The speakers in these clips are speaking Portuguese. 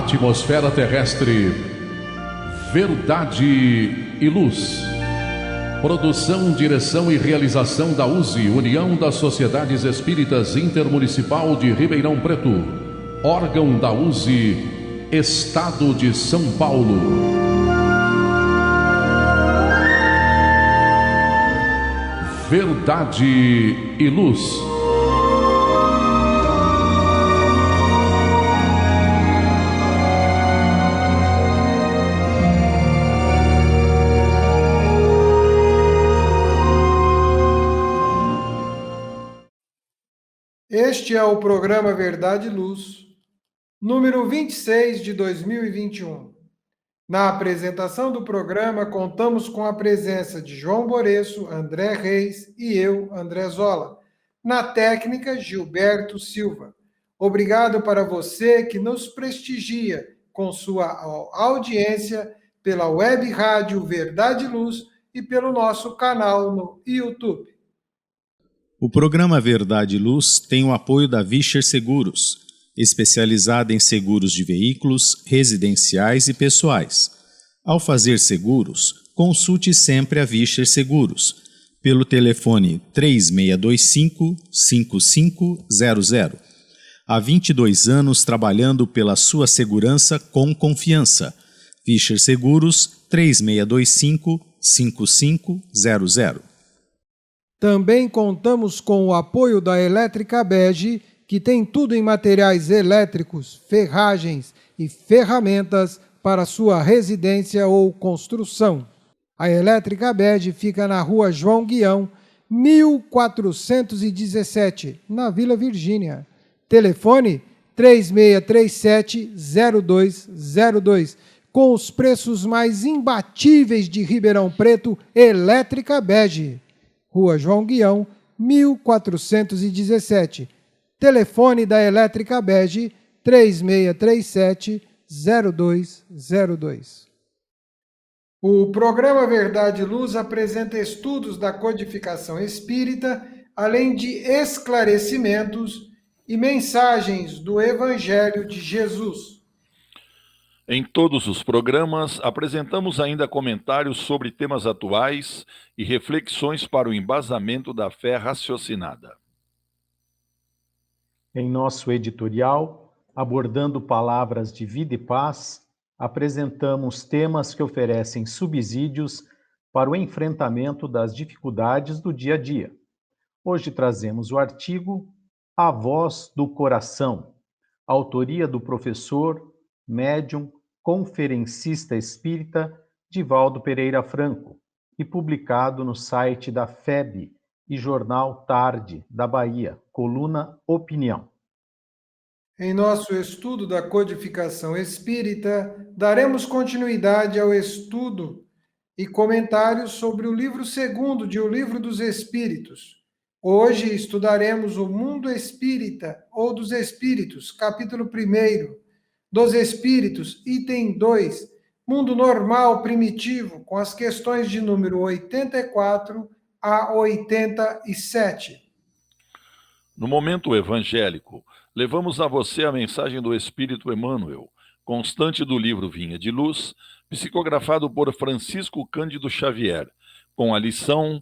atmosfera terrestre, verdade e luz. Produção, direção e realização da USE, União das Sociedades Espíritas Intermunicipal de Ribeirão Preto. Órgão da USE, Estado de São Paulo. Verdade e luz. Este é o programa Verdade e Luz, número 26 de 2021. Na apresentação do programa, contamos com a presença de João Boreço, André Reis e eu, André Zola. Na técnica, Gilberto Silva. Obrigado para você que nos prestigia com sua audiência pela web rádio Verdade e Luz e pelo nosso canal no YouTube. O programa Verdade e Luz tem o apoio da Vischer Seguros, especializada em seguros de veículos, residenciais e pessoais. Ao fazer seguros, consulte sempre a Vischer Seguros, pelo telefone 3625-5500. Há 22 anos trabalhando pela sua segurança com confiança. Vischer Seguros 3625-5500. Também contamos com o apoio da Elétrica Bege, que tem tudo em materiais elétricos, ferragens e ferramentas para sua residência ou construção. A Elétrica Bege fica na Rua João Guião, 1417, na Vila Virgínia. Telefone 3637-0202. Com os preços mais imbatíveis de Ribeirão Preto, Elétrica Bege. Rua João Guião, 1417. Telefone da Elétrica Bege, 3637-0202. O programa Verdade e Luz apresenta estudos da codificação espírita, além de esclarecimentos e mensagens do Evangelho de Jesus. Em todos os programas, apresentamos ainda comentários sobre temas atuais e reflexões para o embasamento da fé raciocinada. Em nosso editorial, abordando palavras de vida e paz, apresentamos temas que oferecem subsídios para o enfrentamento das dificuldades do dia a dia. Hoje trazemos o artigo A Voz do Coração, autoria do professor, médium, conferencista espírita Divaldo Pereira Franco e publicado no site da FEB e Jornal Tarde, da Bahia, coluna Opinião. Em nosso estudo da codificação espírita, daremos continuidade ao estudo e comentários sobre o livro segundo de O Livro dos Espíritos. Hoje estudaremos o Mundo Espírita ou dos Espíritos, capítulo 1, dos Espíritos, item 2, Mundo Normal Primitivo, com as questões de número 84 a 87. No momento evangélico, levamos a você a mensagem do Espírito Emmanuel, constante do livro Vinha de Luz, psicografado por Francisco Cândido Xavier, com a lição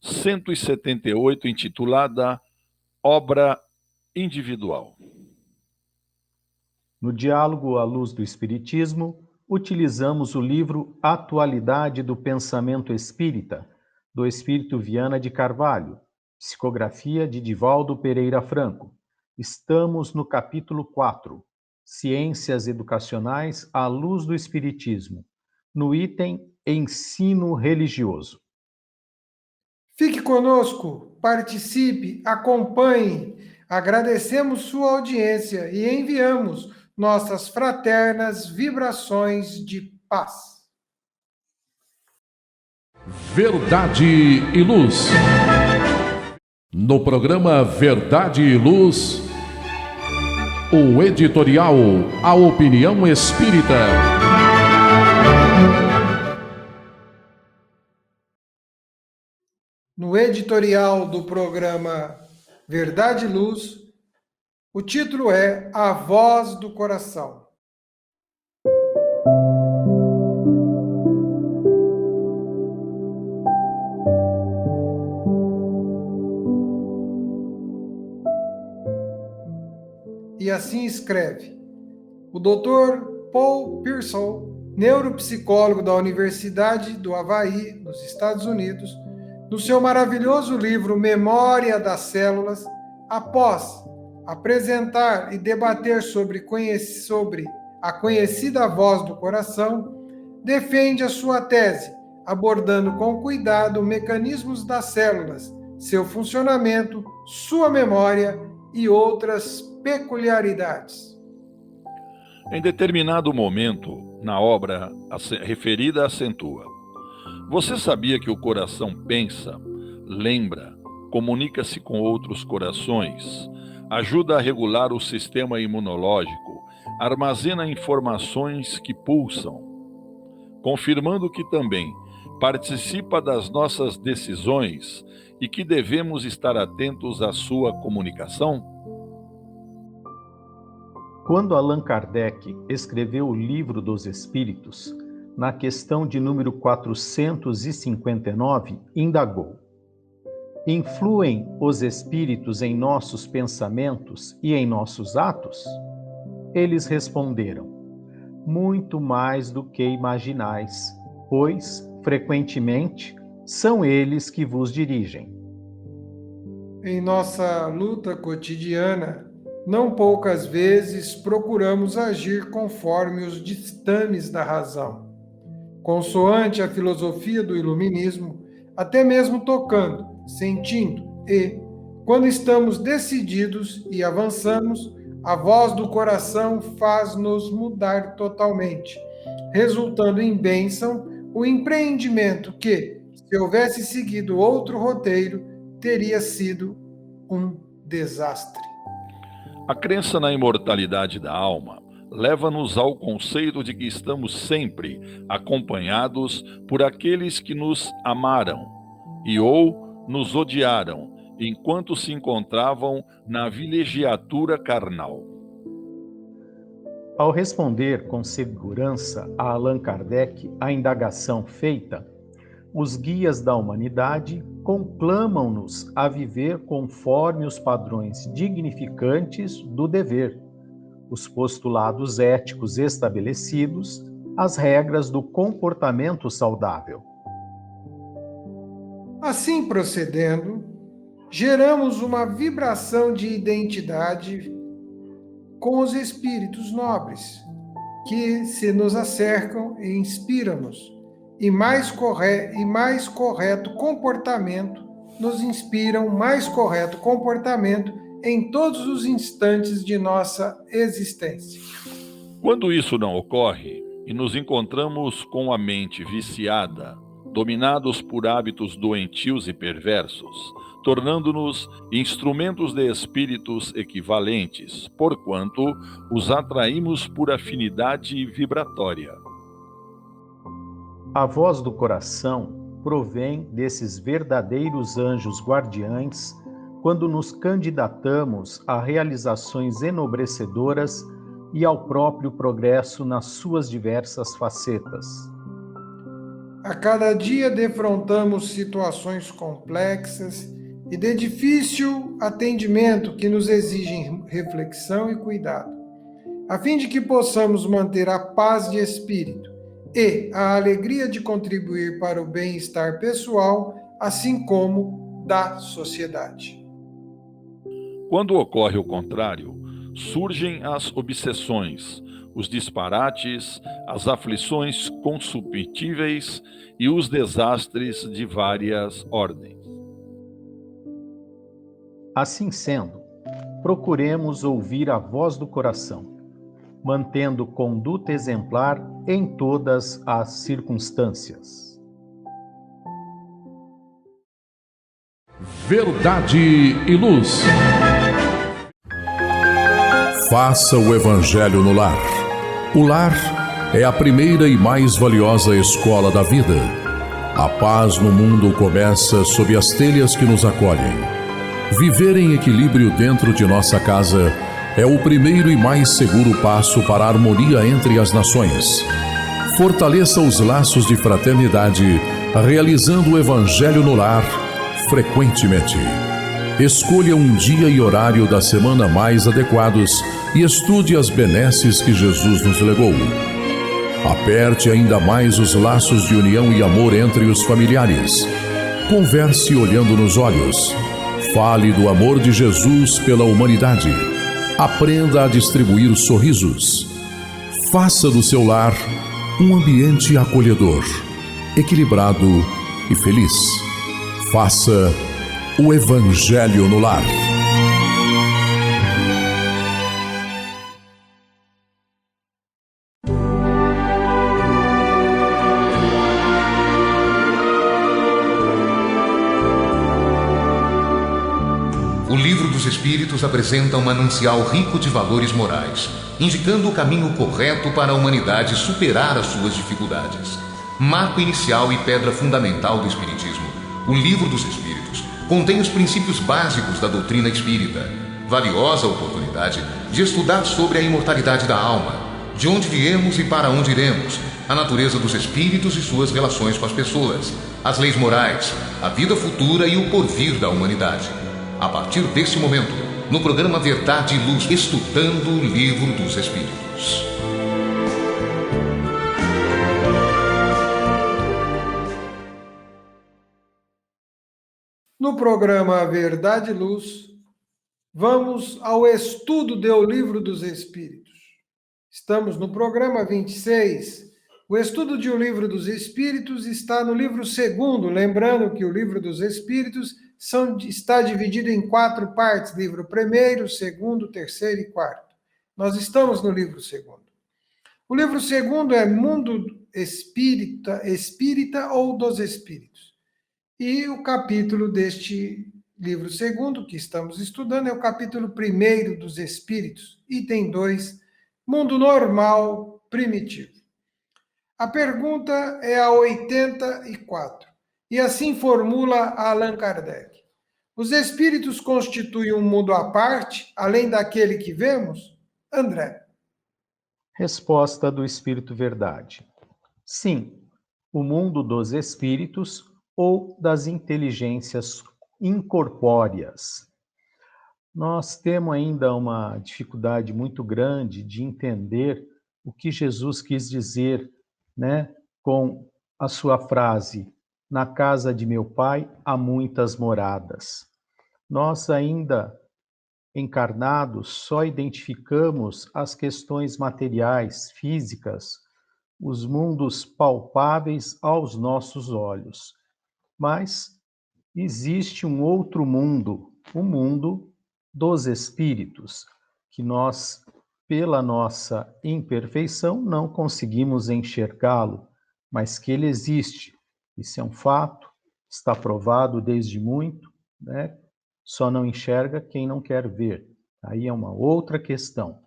178, intitulada Obra Individual. No diálogo à luz do Espiritismo, utilizamos o livro Atualidade do Pensamento Espírita, do Espírito Viana de Carvalho, psicografia de Divaldo Pereira Franco. Estamos no capítulo 4, Ciências Educacionais à Luz do Espiritismo, no item Ensino Religioso. Fique conosco, participe, acompanhe. Agradecemos sua audiência e enviamos nossas fraternas vibrações de paz. Verdade e Luz. No programa Verdade e Luz, o editorial A Opinião Espírita. No editorial do programa Verdade e Luz, o título é A Voz do Coração. e assim escreve. O Dr. Paul Pearsall, neuropsicólogo da Universidade do Havaí, nos Estados Unidos, no seu maravilhoso livro Memória das Células, após apresentar e debater sobre a conhecida voz do coração, defende a sua tese, abordando com cuidado mecanismos das células, seu funcionamento, sua memória e outras peculiaridades. Em determinado momento, na obra referida, acentua: você sabia que o coração pensa, lembra, comunica-se com outros corações, ajuda a regular o sistema imunológico, armazena informações que pulsam, confirmando que também participa das nossas decisões e que devemos estar atentos à sua comunicação? Quando Allan Kardec escreveu o Livro dos Espíritos, na questão de número 459, indagou: influem os espíritos em nossos pensamentos e em nossos atos? Eles responderam: muito mais do que imaginais, pois, frequentemente, são eles que vos dirigem. Em nossa luta cotidiana, não poucas vezes procuramos agir conforme os ditames da razão. Consoante a filosofia do iluminismo, até mesmo tocando, sentindo e, quando estamos decididos e avançamos, a voz do coração faz-nos mudar totalmente, resultando em bênção o empreendimento que, se houvesse seguido outro roteiro, teria sido um desastre. A crença na imortalidade da alma leva-nos ao conceito de que estamos sempre acompanhados por aqueles que nos amaram e ou nos odiaram enquanto se encontravam na vilegiatura carnal. Ao responder com segurança a Allan Kardec a indagação feita, os guias da humanidade conclamam-nos a viver conforme os padrões dignificantes do dever, os postulados éticos estabelecidos, as regras do comportamento saudável. Assim procedendo, geramos uma vibração de identidade com os espíritos nobres, que se nos acercam e inspiram-nos, e mais correto comportamento, nos inspiram mais correto comportamento em todos os instantes de nossa existência. Quando isso não ocorre e nos encontramos com a mente viciada, dominados por hábitos doentios e perversos, tornando-nos instrumentos de espíritos equivalentes, porquanto os atraímos por afinidade vibratória. A voz do coração provém desses verdadeiros anjos guardiães quando nos candidatamos a realizações enobrecedoras e ao próprio progresso nas suas diversas facetas. A cada dia defrontamos situações complexas e de difícil atendimento que nos exigem reflexão e cuidado, a fim de que possamos manter a paz de espírito e a alegria de contribuir para o bem-estar pessoal, assim como da sociedade. Quando ocorre o contrário, surgem as obsessões, os disparates, as aflições consumíveis e os desastres de várias ordens. Assim sendo, procuremos ouvir a voz do coração, mantendo conduta exemplar em todas as circunstâncias. Verdade e luz. Faça o Evangelho no lar. O lar é a primeira e mais valiosa escola da vida. A paz no mundo começa sob as telhas que nos acolhem. Viver em equilíbrio dentro de nossa casa é o primeiro e mais seguro passo para a harmonia entre as nações. Fortaleça os laços de fraternidade, realizando o Evangelho no lar frequentemente. Escolha um dia e horário da semana mais adequados e estude as benesses que Jesus nos legou. Aperte ainda mais os laços de união e amor entre os familiares. Converse olhando nos olhos. Fale do amor de Jesus pela humanidade. Aprenda a distribuir sorrisos. Faça do seu lar um ambiente acolhedor, equilibrado e feliz. Faça o Evangelho no lar. O Livro dos Espíritos apresenta um manancial rico de valores morais, indicando o caminho correto para a humanidade superar as suas dificuldades. Marco inicial e pedra fundamental do Espiritismo, o Livro dos Espíritos contém os princípios básicos da doutrina espírita. Valiosa oportunidade de estudar sobre a imortalidade da alma, de onde viemos e para onde iremos, a natureza dos espíritos e suas relações com as pessoas, as leis morais, a vida futura e o porvir da humanidade. A partir desse momento, no programa Verdade e Luz, estudando o Livro dos Espíritos. No programa Verdade e Luz, vamos ao estudo do Livro dos Espíritos. Estamos no programa 26. O estudo de O Livro dos Espíritos está no livro 2º, lembrando que o Livro dos Espíritos está dividido em 4 partes, livro 1º, 2º, 3º e 4º. Nós estamos no livro 2º. O livro 2º é Mundo Espírita ou dos Espíritos. E o capítulo deste livro 2º que estamos estudando é o capítulo 1º dos Espíritos, item 2, Mundo Normal Primitivo. A pergunta é a 84, e assim formula Allan Kardec. Os espíritos constituem um mundo à parte, além daquele que vemos? André. Resposta do Espírito Verdade. Sim, o mundo dos espíritos ou das inteligências incorpóreas. Nós temos ainda uma dificuldade muito grande de entender o que Jesus quis dizer, com a sua frase: na casa de meu pai há muitas moradas. Nós ainda encarnados só identificamos as questões materiais, físicas, os mundos palpáveis aos nossos olhos. Mas existe um outro mundo, o mundo dos espíritos, que nós, pela nossa imperfeição, não conseguimos enxergá-lo, mas que ele existe. Isso é um fato, está provado desde muito, Só não enxerga quem não quer ver. Aí é uma outra questão.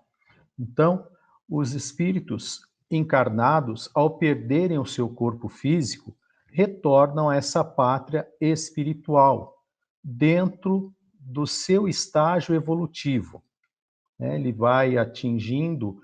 Então, os espíritos encarnados, ao perderem o seu corpo físico, retornam a essa pátria espiritual, dentro do seu estágio evolutivo. Ele vai atingindo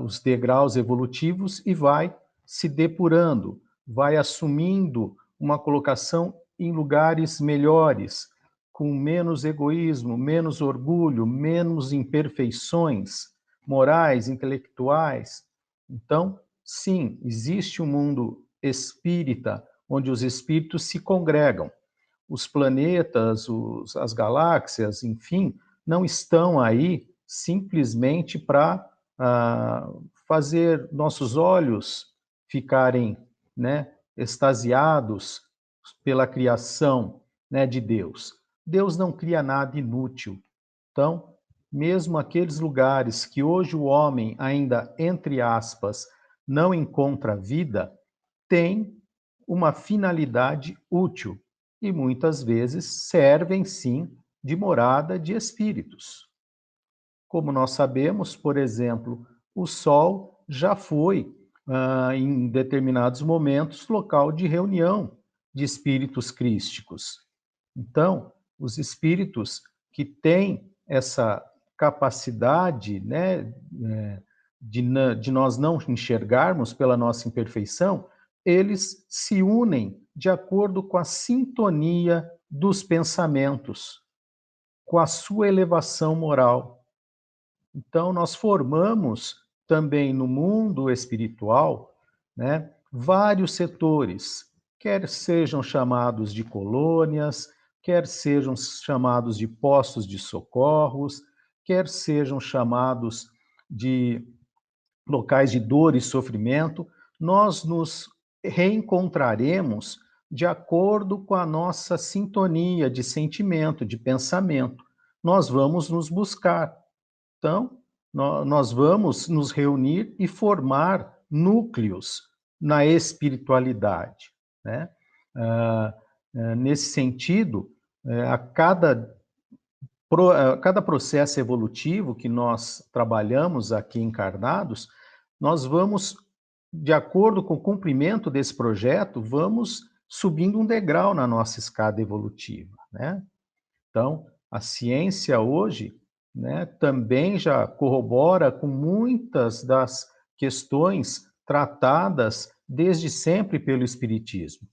os degraus evolutivos e vai se depurando, vai assumindo uma colocação em lugares melhores, com menos egoísmo, menos orgulho, menos imperfeições morais, intelectuais. Então, sim, existe um mundo espírita, onde os espíritos se congregam. Os planetas, as galáxias, enfim, não estão aí simplesmente para fazer nossos olhos ficarem extasiados pela criação de Deus. Deus não cria nada inútil. Então, mesmo aqueles lugares que hoje o homem ainda, entre aspas, não encontra vida, tem uma finalidade útil e muitas vezes servem, sim, de morada de espíritos. Como nós sabemos, por exemplo, o Sol já foi, em determinados momentos, local de reunião de espíritos crísticos. Então, os espíritos que têm essa capacidade de nós não enxergarmos pela nossa imperfeição, eles se unem de acordo com a sintonia dos pensamentos. com a sua elevação moral. Então, nós formamos também no mundo espiritual, né, vários setores, quer sejam chamados de colônias, quer sejam chamados de postos de socorros, quer sejam chamados de locais de dor e sofrimento, nós nos reencontraremos de acordo com a nossa sintonia de sentimento, de pensamento. Nós vamos nos buscar. Então, nós vamos nos reunir e formar núcleos na espiritualidade, né? Nesse sentido, a cada processo evolutivo que nós trabalhamos aqui encarnados, nós vamos, de acordo com o cumprimento desse projeto, vamos subindo um degrau na nossa escada evolutiva, né? Então, a ciência hoje, né, também já corrobora com muitas das questões tratadas desde sempre pelo Espiritismo.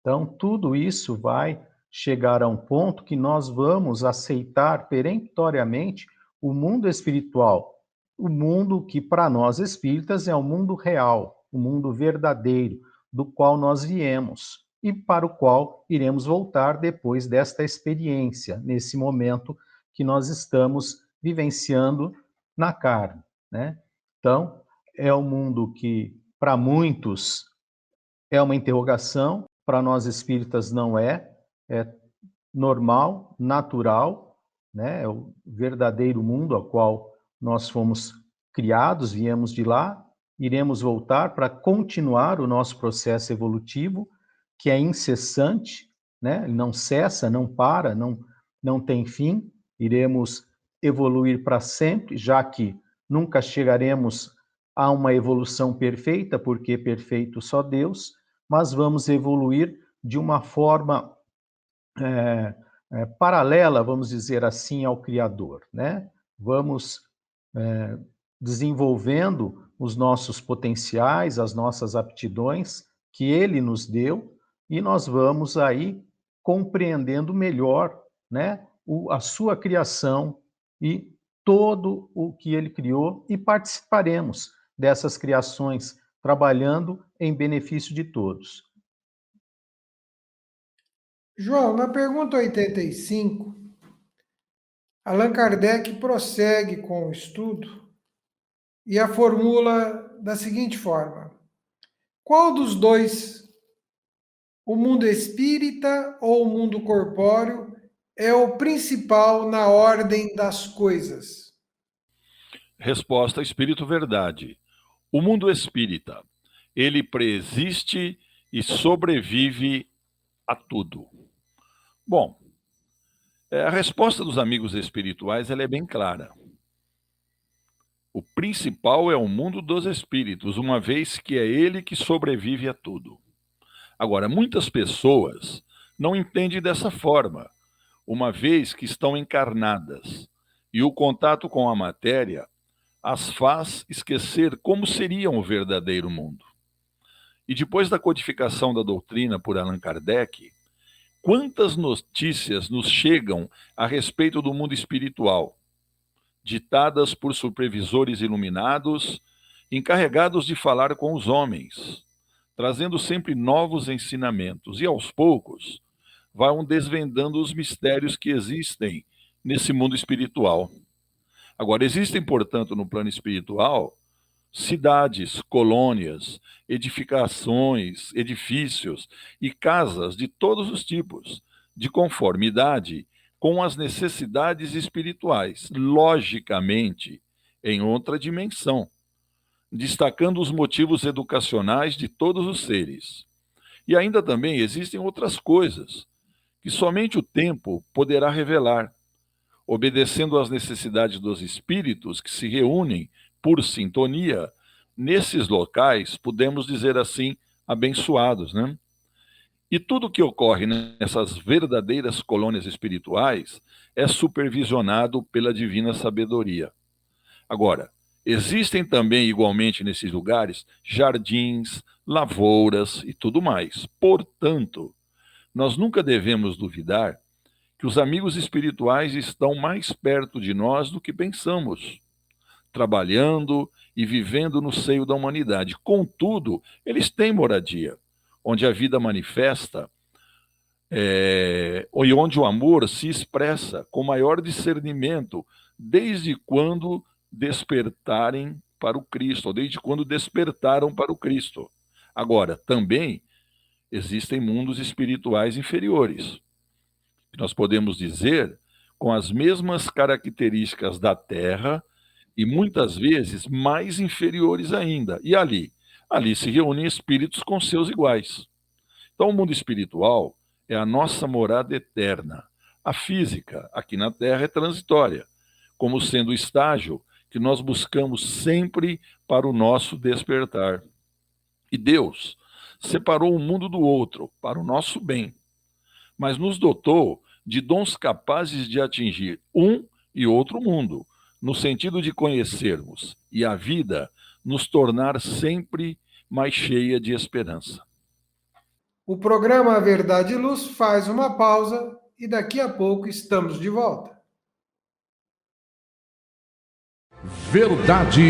Então, tudo isso vai chegar a um ponto que nós vamos aceitar peremptoriamente o mundo espiritual, o mundo que para nós espíritas é o mundo real, o mundo verdadeiro, do qual nós viemos e para o qual iremos voltar depois desta experiência, nesse momento que nós estamos vivenciando na carne, né? Então, é um mundo que para muitos é uma interrogação, para nós espíritas não é, é normal, natural, né? É o verdadeiro mundo ao qual nós fomos criados, viemos de lá, iremos voltar para continuar o nosso processo evolutivo, que é incessante, né? Ele não cessa, não para, não tem fim, iremos evoluir para sempre, já que nunca chegaremos a uma evolução perfeita, porque perfeito só Deus, mas vamos evoluir de uma forma paralela, vamos dizer assim, ao Criador, né? Vamos desenvolvendo os nossos potenciais, as nossas aptidões que Ele nos deu, e nós vamos aí compreendendo melhor, né, a sua criação e todo o que Ele criou, e participaremos dessas criações, trabalhando em benefício de todos. João, na pergunta 85, Allan Kardec prossegue com o estudo e a formula da seguinte forma: qual dos dois, o mundo espírita ou o mundo corpóreo, é o principal na ordem das coisas? Resposta: Espírito Verdade. O mundo espírita, ele preexiste e sobrevive a tudo. Bom, a resposta dos amigos espirituais ela é bem clara. O principal é o mundo dos espíritos, uma vez que é ele que sobrevive a tudo. Agora, muitas pessoas não entendem dessa forma, uma vez que estão encarnadas, e o contato com a matéria as faz esquecer como seria o verdadeiro mundo. E depois da codificação da doutrina por Allan Kardec, quantas notícias nos chegam a respeito do mundo espiritual, ditadas por supervisores iluminados, encarregados de falar com os homens, trazendo sempre novos ensinamentos, e aos poucos vão desvendando os mistérios que existem nesse mundo espiritual. Agora, existem, portanto, no plano espiritual, cidades, colônias, edificações, edifícios e casas de todos os tipos, de conformidade com as necessidades espirituais, logicamente, em outra dimensão, destacando os motivos educacionais de todos os seres. E ainda também existem outras coisas que somente o tempo poderá revelar, obedecendo às necessidades dos espíritos que se reúnem por sintonia nesses locais, podemos dizer assim, abençoados, né? E tudo que ocorre nessas verdadeiras colônias espirituais é supervisionado pela divina sabedoria. Agora, existem também, igualmente nesses lugares, jardins, lavouras e tudo mais. Portanto, nós nunca devemos duvidar que os amigos espirituais estão mais perto de nós do que pensamos, trabalhando e vivendo no seio da humanidade. Contudo, eles têm moradia, onde a vida manifesta, e onde o amor se expressa com maior discernimento, desde quando despertarem para o Cristo, ou desde quando despertaram para o Cristo. Agora, também existem mundos espirituais inferiores, que nós podemos dizer com as mesmas características da Terra e muitas vezes mais inferiores ainda. E ali se reúnem espíritos com seus iguais. Então, o mundo espiritual é a nossa morada eterna. A física, aqui na Terra, é transitória, como sendo o estágio que nós buscamos sempre para o nosso despertar. E Deus separou um mundo do outro para o nosso bem, mas nos dotou de dons capazes de atingir um e outro mundo, no sentido de conhecermos e a vida nos tornar sempre mais cheia de esperança. O programa Verdade e Luz faz uma pausa e daqui a pouco estamos de volta. Verdade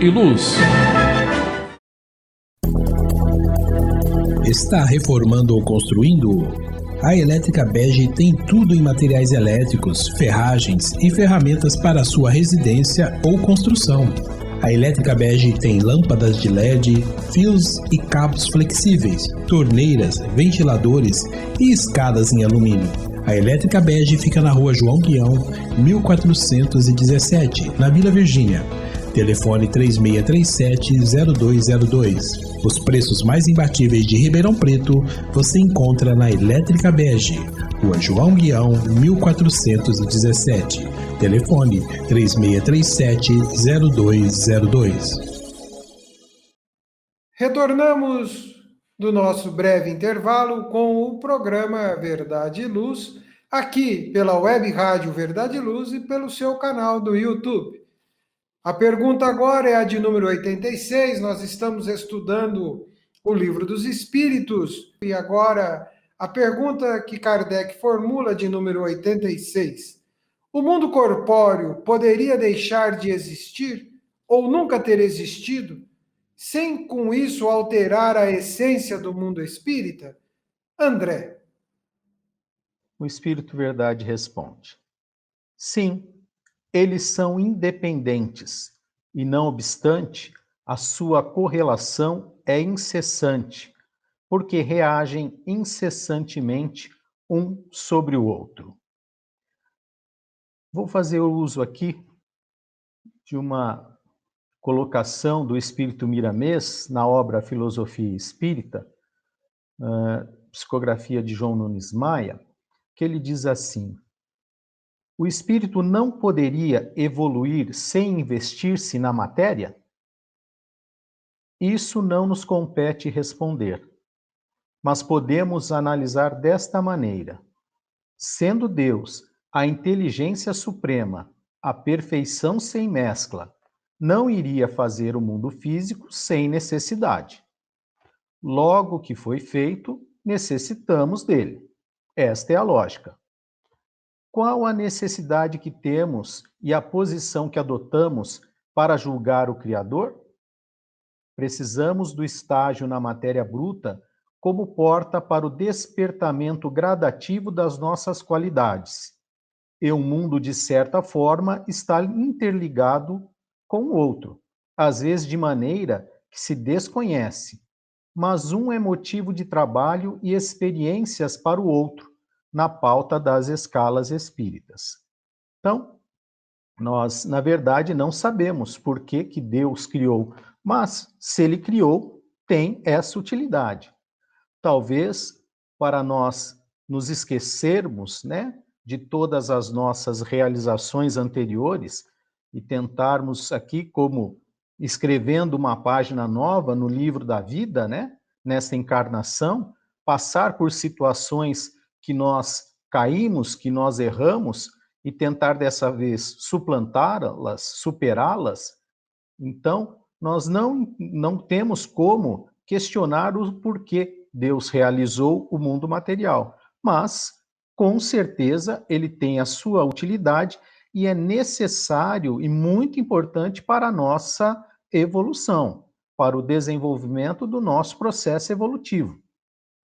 e Luz. Está reformando ou construindo? A Elétrica Bege tem tudo em materiais elétricos, ferragens e ferramentas para a sua residência ou construção. A Elétrica Bege tem lâmpadas de LED, fios e cabos flexíveis, torneiras, ventiladores e escadas em alumínio. A Elétrica Bege fica na rua João Guião, 1417, na Vila Virgínia. Telefone 3637-0202. Os preços mais imbatíveis de Ribeirão Preto você encontra na Elétrica Bege, Rua João Guião, 1417. Telefone 3637-0202. Retornamos do nosso breve intervalo com o programa Verdade e Luz, aqui pela Web Rádio Verdade e Luz e pelo seu canal do YouTube. A pergunta agora é a de número 86, nós estamos estudando o Livro dos Espíritos, e agora a pergunta que Kardec formula de número 86. O mundo corpóreo poderia deixar de existir ou nunca ter existido, sem com isso alterar a essência do mundo espírita? André. O Espírito Verdade responde: sim. Eles são independentes e, não obstante, a sua correlação é incessante, porque reagem incessantemente um sobre o outro. Vou fazer uso aqui de uma colocação do Espírito Miramês na obra Filosofia Espírita, psicografia de João Nunes Maia, que ele diz assim: o espírito não poderia evoluir sem investir-se na matéria? Isso não nos compete responder, mas podemos analisar desta maneira: sendo Deus a inteligência suprema, a perfeição sem mescla, não iria fazer o mundo físico sem necessidade. Logo que foi feito, necessitamos dele. Esta é a lógica. Qual a necessidade que temos e a posição que adotamos para julgar o Criador? Precisamos do estágio na matéria bruta como porta para o despertamento gradativo das nossas qualidades. E o mundo, de certa forma, está interligado com o outro, às vezes de maneira que se desconhece, mas um é motivo de trabalho e experiências para o outro, na pauta das escalas espíritas. Então, nós, na verdade, não sabemos por que Deus criou, mas se Ele criou, tem essa utilidade. Talvez para nós nos esquecermos, de todas as nossas realizações anteriores e tentarmos aqui, como escrevendo uma página nova no livro da vida, nessa encarnação, passar por situações que nós caímos, que nós erramos, e tentar dessa vez suplantá-las, superá-las. Então, nós não temos como questionar o porquê Deus realizou o mundo material, mas com certeza ele tem a sua utilidade e é necessário e muito importante para a nossa evolução, para o desenvolvimento do nosso processo evolutivo,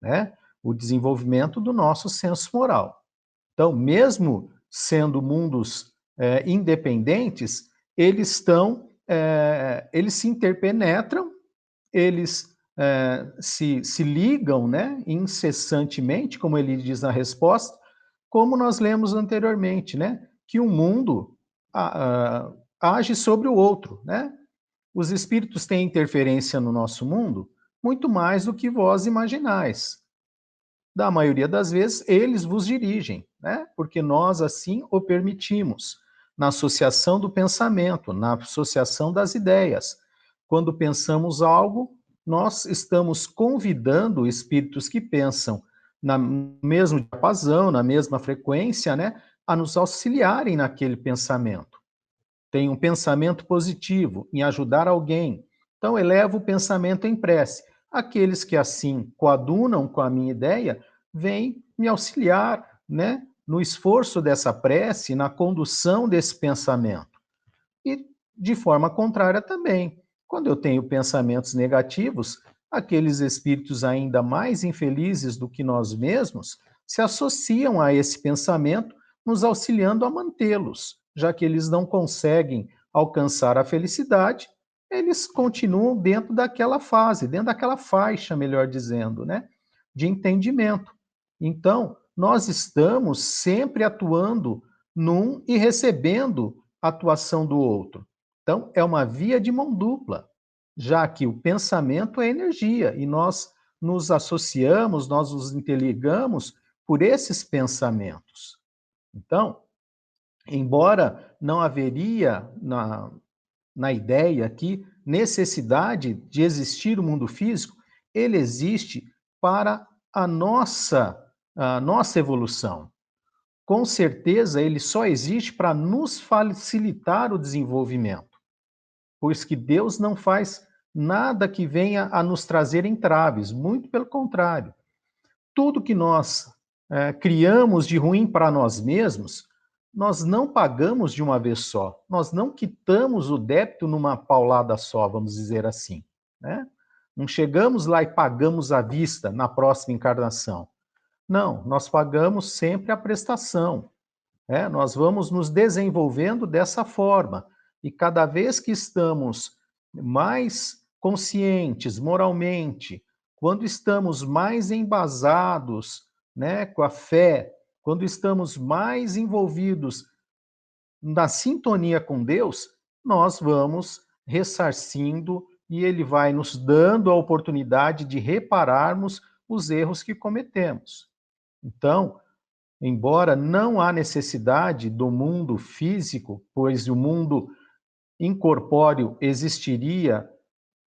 né? O desenvolvimento do nosso senso moral. Então, mesmo sendo mundos independentes, eles se interpenetram, eles se ligam, né, incessantemente, como ele diz na resposta, como nós lemos anteriormente, né, que um mundo age sobre o outro, né? Os espíritos têm interferência no nosso mundo muito mais do que vós imaginais. Da maioria das vezes, eles vos dirigem, né? Porque nós assim o permitimos, na associação do pensamento, na associação das ideias. Quando pensamos algo, nós estamos convidando espíritos que pensam no mesmo diapasão, na mesma frequência, né, a nos auxiliarem naquele pensamento. Tem um pensamento positivo em ajudar alguém, então elevo o pensamento em prece. Aqueles que assim coadunam com a minha ideia, vêm me auxiliar, né, no esforço dessa prece, na condução desse pensamento. E de forma contrária também. Quando eu tenho pensamentos negativos, aqueles espíritos ainda mais infelizes do que nós mesmos se associam a esse pensamento, nos auxiliando a mantê-los, já que eles não conseguem alcançar a felicidade, eles continuam dentro daquela fase, dentro daquela faixa, melhor dizendo, né, de entendimento. Então, nós estamos sempre atuando num e recebendo a atuação do outro. Então, é uma via de mão dupla, já que o pensamento é energia e nós nos associamos, nós nos interligamos por esses pensamentos. Então, embora não haveria na ideia aqui necessidade de existir o mundo físico, ele existe para a nossa evolução. Com certeza, ele só existe para nos facilitar o desenvolvimento, pois que Deus não faz nada que venha a nos trazer entraves, muito pelo contrário. Tudo que nós criamos de ruim para nós mesmos, nós não pagamos de uma vez só, nós não quitamos o débito numa paulada só, vamos dizer assim, né? Não chegamos lá e pagamos à vista na próxima encarnação. Não, nós pagamos sempre a prestação. Nós vamos nos desenvolvendo dessa forma. E cada vez que estamos mais conscientes moralmente, quando estamos mais embasados, né, com a fé, quando estamos mais envolvidos na sintonia com Deus, nós vamos ressarcindo e Ele vai nos dando a oportunidade de repararmos os erros que cometemos. Então, embora não há necessidade do mundo físico, pois o mundo incorpóreo existiria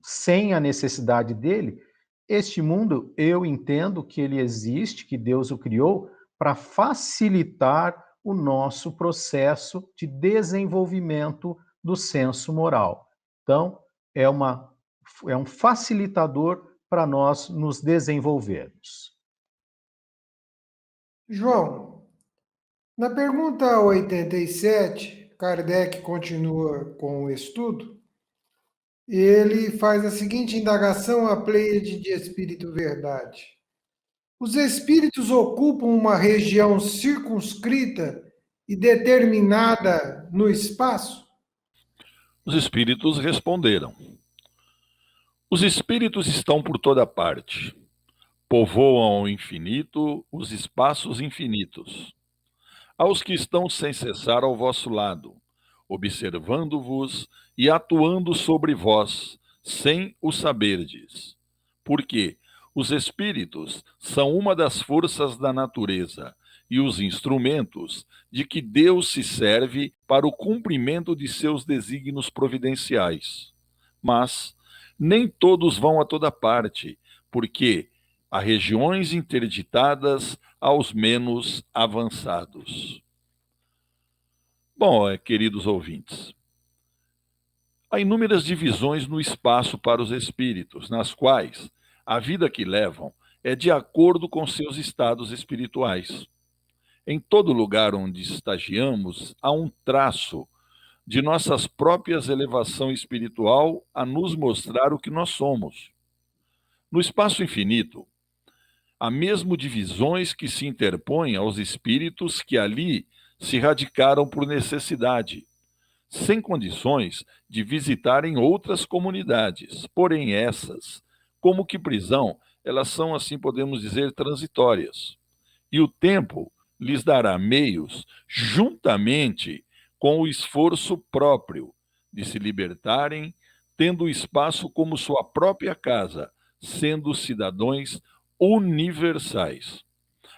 sem a necessidade dele, este mundo, eu entendo que ele existe, que Deus o criou, para facilitar o nosso processo de desenvolvimento do senso moral. Então, é um facilitador para nós nos desenvolvermos. João, na pergunta 87, Kardec continua com o estudo. Ele faz a seguinte indagação à Pleiade de Espírito Verdade. Os espíritos ocupam uma região circunscrita e determinada no espaço? Os espíritos responderam: os espíritos estão por toda parte. Povoam ao infinito os espaços infinitos. Aos que estão sem cessar ao vosso lado, observando-vos e atuando sobre vós, sem o saberdes. Porque os espíritos são uma das forças da natureza e os instrumentos de que Deus se serve para o cumprimento de seus desígnios providenciais. Mas nem todos vão a toda parte, porque há regiões interditadas aos menos avançados. Bom, queridos ouvintes, há inúmeras divisões no espaço para os espíritos, nas quais a vida que levam é de acordo com seus estados espirituais. Em todo lugar onde estagiamos, há um traço de nossas próprias elevação espiritual a nos mostrar o que nós somos. No espaço infinito, há mesmo divisões que se interpõem aos espíritos que ali se radicaram por necessidade, sem condições de visitarem outras comunidades. Porém, essas, como que prisão, elas são, assim podemos dizer, transitórias. E o tempo lhes dará meios, juntamente com o esforço próprio, de se libertarem, tendo o espaço como sua própria casa, sendo cidadãos universais.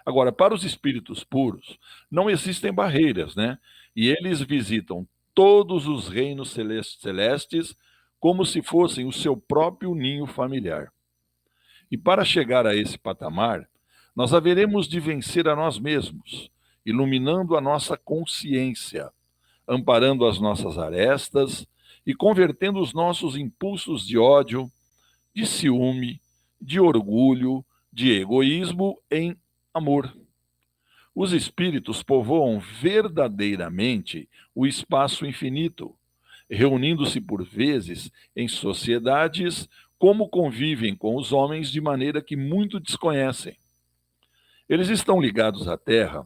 Agora, para os espíritos puros, não existem barreiras, né? E eles visitam todos os reinos celestes como se fossem o seu próprio ninho familiar. E para chegar a esse patamar, nós haveremos de vencer a nós mesmos, iluminando a nossa consciência, amparando as nossas arestas e convertendo os nossos impulsos de ódio, de ciúme, de orgulho, de egoísmo em amor. Os espíritos povoam verdadeiramente o espaço infinito, reunindo-se por vezes em sociedades, como convivem com os homens de maneira que muito desconhecem. Eles estão ligados à Terra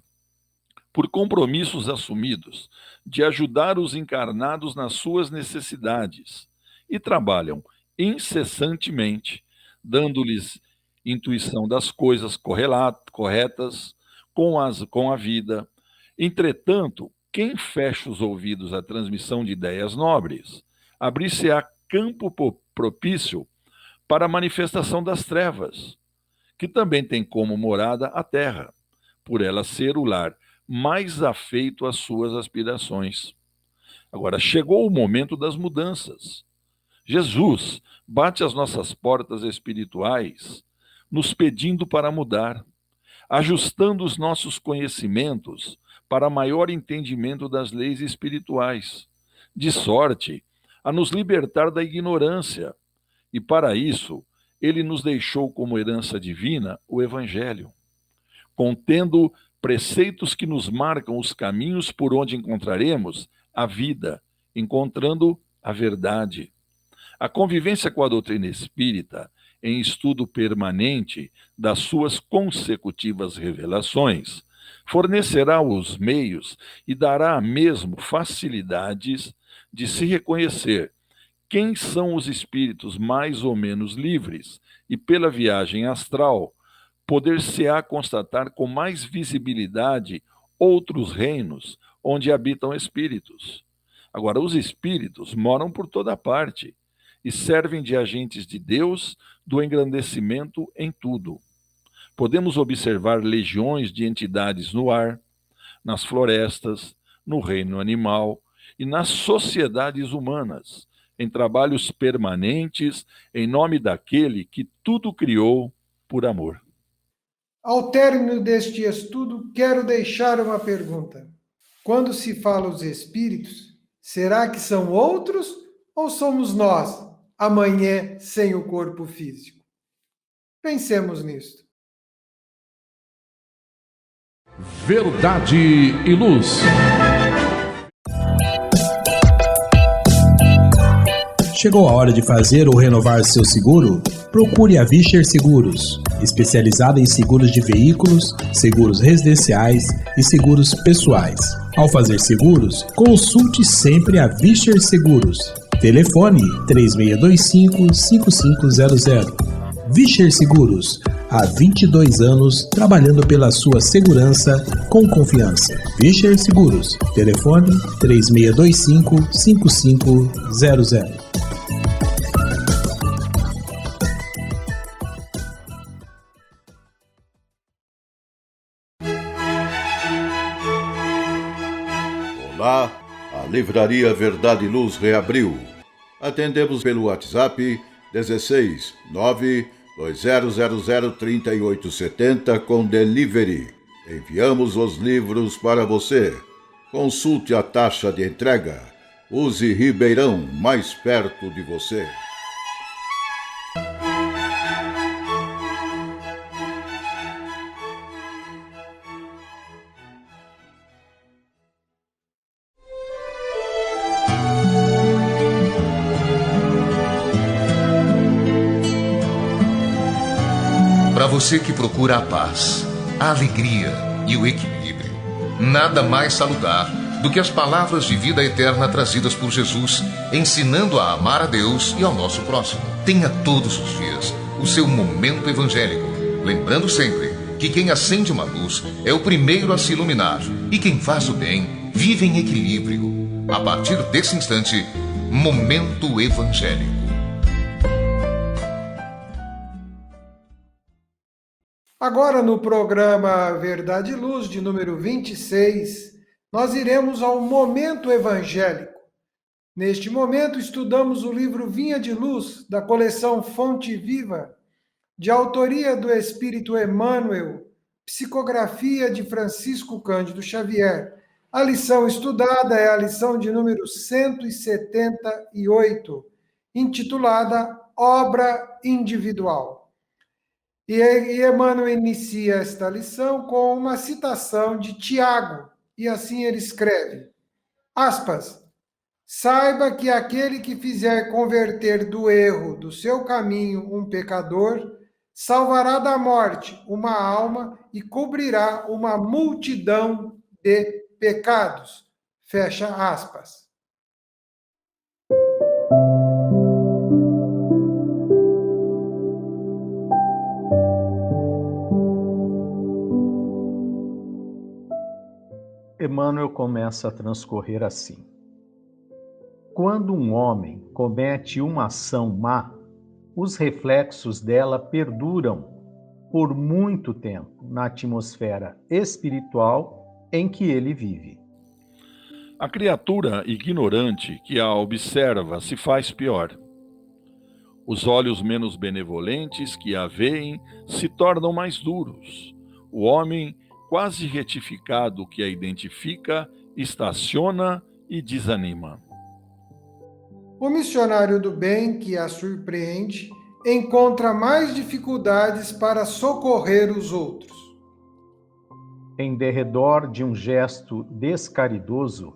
por compromissos assumidos de ajudar os encarnados nas suas necessidades e trabalham incessantemente, dando-lhes intuição das coisas corretas com a vida. Entretanto, quem fecha os ouvidos à transmissão de ideias nobres, abrir-se-á campo propício para a manifestação das trevas, que também tem como morada a terra, por ela ser o lar mais afeito às suas aspirações. Agora, chegou o momento das mudanças. Jesus bate às nossas portas espirituais, nos pedindo para mudar, ajustando os nossos conhecimentos para maior entendimento das leis espirituais, de sorte a nos libertar da ignorância. E para isso, ele nos deixou como herança divina o Evangelho, contendo preceitos que nos marcam os caminhos por onde encontraremos a vida, encontrando a verdade. A convivência com a doutrina espírita, em estudo permanente das suas consecutivas revelações, fornecerá os meios e dará mesmo facilidades de se reconhecer quem são os espíritos mais ou menos livres e, pela viagem astral, poder-se-á constatar com mais visibilidade outros reinos onde habitam espíritos. Agora, os espíritos moram por toda parte e servem de agentes de Deus do engrandecimento em tudo. Podemos observar legiões de entidades no ar, nas florestas, no reino animal e nas sociedades humanas, em trabalhos permanentes em nome daquele que tudo criou por amor. Ao término deste estudo, quero deixar uma pergunta. Quando se fala os espíritos, será que são outros ou somos nós, amanhã sem o corpo físico? Pensemos nisto. Verdade e Luz. Chegou a hora de fazer ou renovar seu seguro? Procure a Vischer Seguros, especializada em seguros de veículos, seguros residenciais e seguros pessoais. Ao fazer seguros, consulte sempre a Vischer Seguros. Telefone 3625-5500. Vischer Seguros, há 22 anos trabalhando pela sua segurança com confiança. Vischer Seguros, telefone 3625-5500. Olá, a Livraria Verdade e Luz reabriu. Atendemos pelo WhatsApp 16 920003870 com delivery. Enviamos os livros para você. Consulte a taxa de entrega. Use Ribeirão, mais perto de você. você que procura a paz, a alegria e o equilíbrio, nada mais salutar do que as palavras de vida eterna trazidas por Jesus, ensinando a amar a Deus e ao nosso próximo. Tenha todos os dias o seu momento evangélico, lembrando sempre que quem acende uma luz é o primeiro a se iluminar e quem faz o bem vive em equilíbrio. A partir desse instante, Momento Evangélico. Agora, no programa Verdade e Luz, de número 26, nós iremos ao Momento Evangélico. Neste momento, estudamos o livro Vinha de Luz, da coleção Fonte Viva, de autoria do Espírito Emmanuel, psicografia de Francisco Cândido Xavier. A lição estudada é a lição de número 178, intitulada Obra Individual. E Emmanuel inicia esta lição com uma citação de Tiago, e assim ele escreve, aspas, saiba que aquele que fizer converter do erro do seu caminho um pecador, salvará da morte uma alma e cobrirá uma multidão de pecados. Fecha aspas. Emmanuel começa a transcorrer assim. Quando um homem comete uma ação má, os reflexos dela perduram por muito tempo na atmosfera espiritual em que ele vive. A criatura ignorante que a observa se faz pior. Os olhos menos benevolentes que a veem se tornam mais duros. O homem quase retificado que a identifica, estaciona e desanima. O missionário do bem que a surpreende encontra mais dificuldades para socorrer os outros. Em derredor de um gesto descaridoso,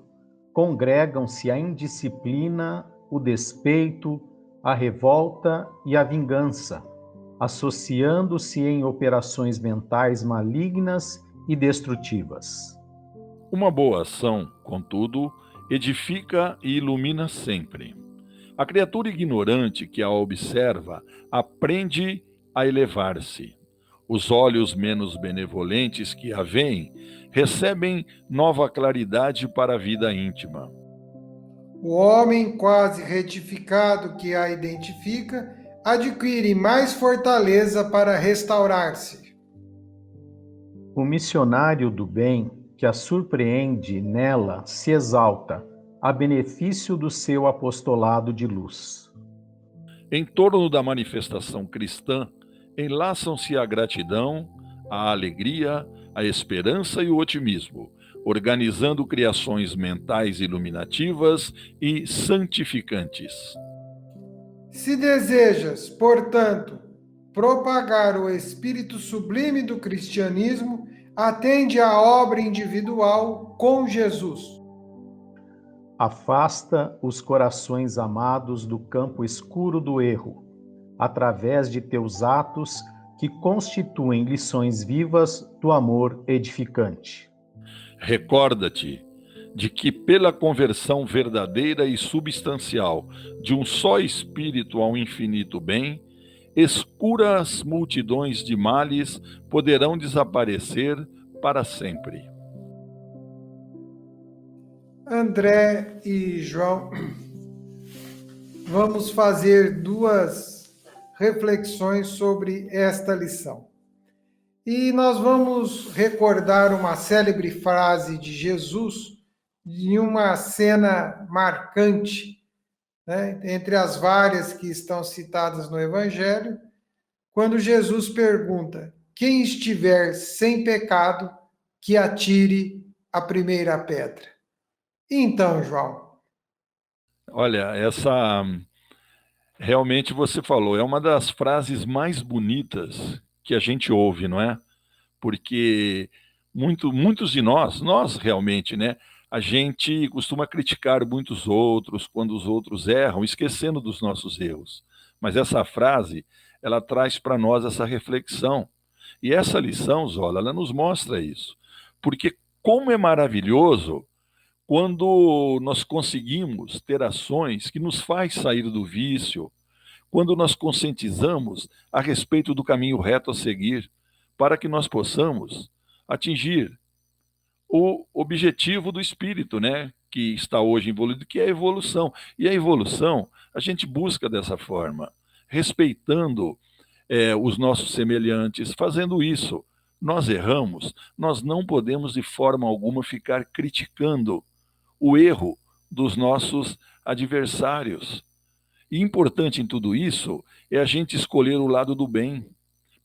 congregam-se a indisciplina, o despeito, a revolta e a vingança, associando-se em operações mentais malignas e destrutivas. Uma boa ação, contudo, edifica e ilumina sempre. A criatura ignorante que a observa aprende a elevar-se. Os olhos menos benevolentes que a veem recebem nova claridade para a vida íntima. O homem quase retificado que a identifica adquire mais fortaleza para restaurar-se. O missionário do bem que a surpreende nela se exalta, a benefício do seu apostolado de luz. Em torno da manifestação cristã, enlaçam-se a gratidão, a alegria, a esperança e o otimismo, organizando criações mentais iluminativas e santificantes. Se desejas, portanto, propagar o espírito sublime do cristianismo, atende à obra individual com Jesus. Afasta os corações amados do campo escuro do erro, através de teus atos que constituem lições vivas do amor edificante. Recorda-te de que pela conversão verdadeira e substancial de um só espírito ao infinito bem, escuras multidões de males poderão desaparecer para sempre. André e João, vamos fazer duas reflexões sobre esta lição. E nós vamos recordar uma célebre frase de Jesus de uma cena marcante, né, entre as várias que estão citadas no Evangelho, quando Jesus pergunta: quem estiver sem pecado, que atire a primeira pedra. Então, João. Olha, essa realmente você falou, é uma das frases mais bonitas que a gente ouve, não é? Porque muitos de nós realmente, né? A gente costuma criticar muitos outros quando os outros erram, esquecendo dos nossos erros. Mas essa frase, ela traz para nós essa reflexão. E essa lição, Zola, ela nos mostra isso. Porque como é maravilhoso quando nós conseguimos ter ações que nos faz sair do vício, quando nós conscientizamos a respeito do caminho reto a seguir, para que nós possamos atingir o objetivo do espírito, né? Que está hoje envolvido, que é a evolução. E a evolução, a gente busca dessa forma, respeitando os nossos semelhantes, fazendo isso. Nós erramos, nós não podemos de forma alguma ficar criticando o erro dos nossos adversários. E importante em tudo isso é a gente escolher o lado do bem,